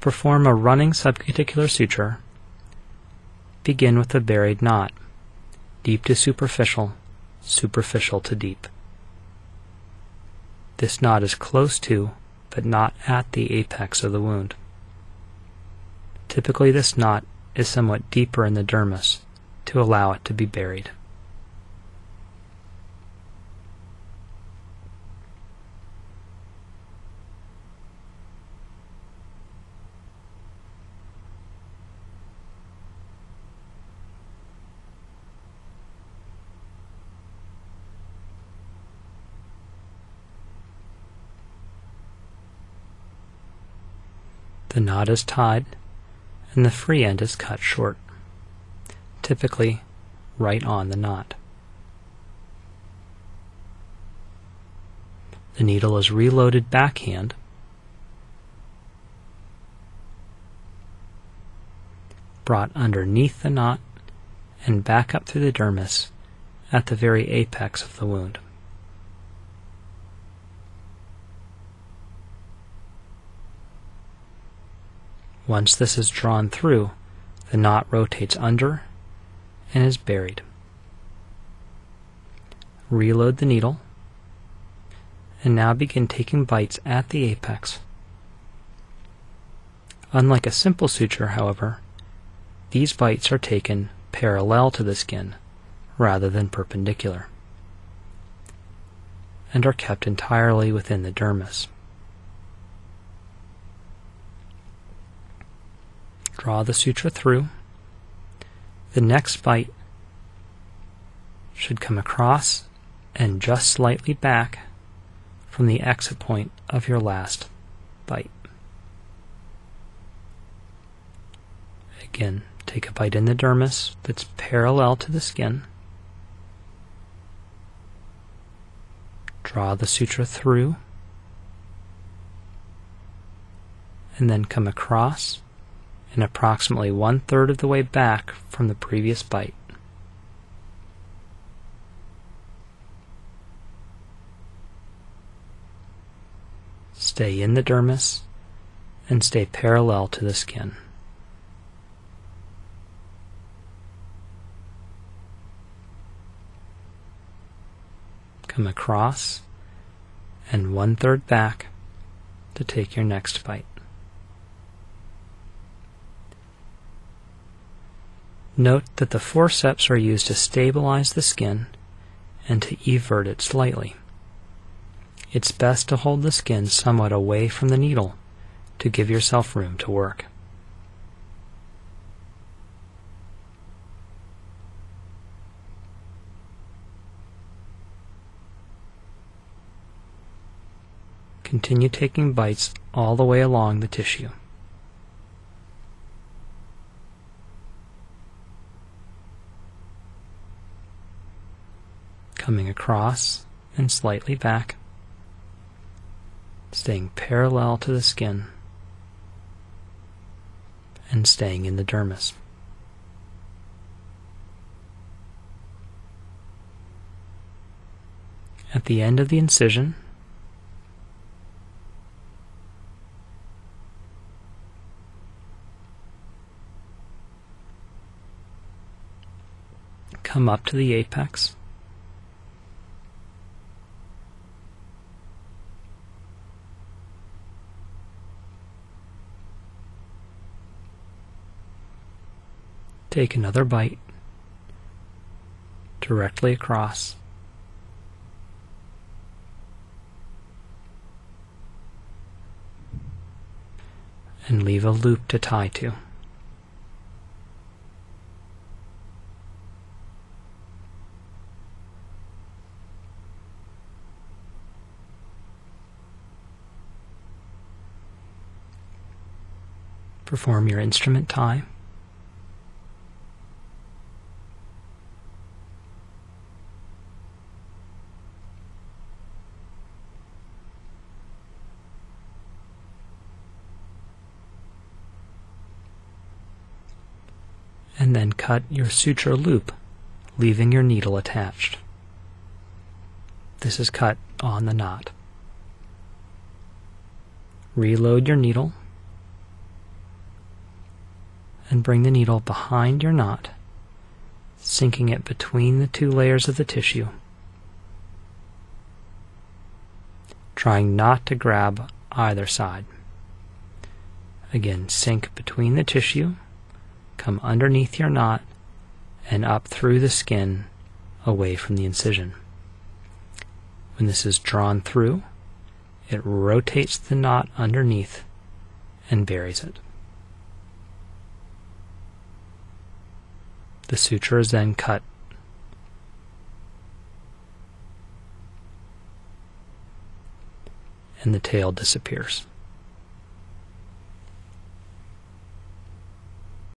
perform a running subcuticular suture, begin with a buried knot, deep to superficial, superficial to deep. This knot is close to, but not at the apex of the wound. Typically this knot is somewhat deeper in the dermis to allow it to be buried. The knot is tied and the free end is cut short, typically right on the knot. The needle is reloaded backhand, brought underneath the knot and back up through the dermis at the very apex of the wound. Once this is drawn through, the knot rotates under and is buried. Reload the needle, and now begin taking bites at the apex. Unlike a simple suture, however, these bites are taken parallel to the skin rather than perpendicular, and are kept entirely within the dermis. Draw the suture through. The next bite should come across and just slightly back from the exit point of your last bite. Again, take a bite in the dermis that's parallel to the skin. Draw the suture through, and then come across and approximately 1/3 of the way back from the previous bite. Stay in the dermis and stay parallel to the skin. Come across and 1/3 back to take your next bite. Note that the forceps are used to stabilize the skin and to evert it slightly. It's best to hold the skin somewhat away from the needle to give yourself room to work. Continue taking bites all the way along the tissue. Coming across and slightly back, staying parallel to the skin, and staying in the dermis. At the end of the incision, come up to the apex, take another bite directly across, and leave a loop to tie to. Perform your instrument tie. And then cut your suture loop, leaving your needle attached. This is cut on the knot. Reload your needle and bring the needle behind your knot, sinking it between the two layers of the tissue, trying not to grab either side. Again, sink between the tissue, come underneath your knot, and up through the skin away from the incision. When this is drawn through, it rotates the knot underneath and buries it. The suture is then cut. And the tail disappears.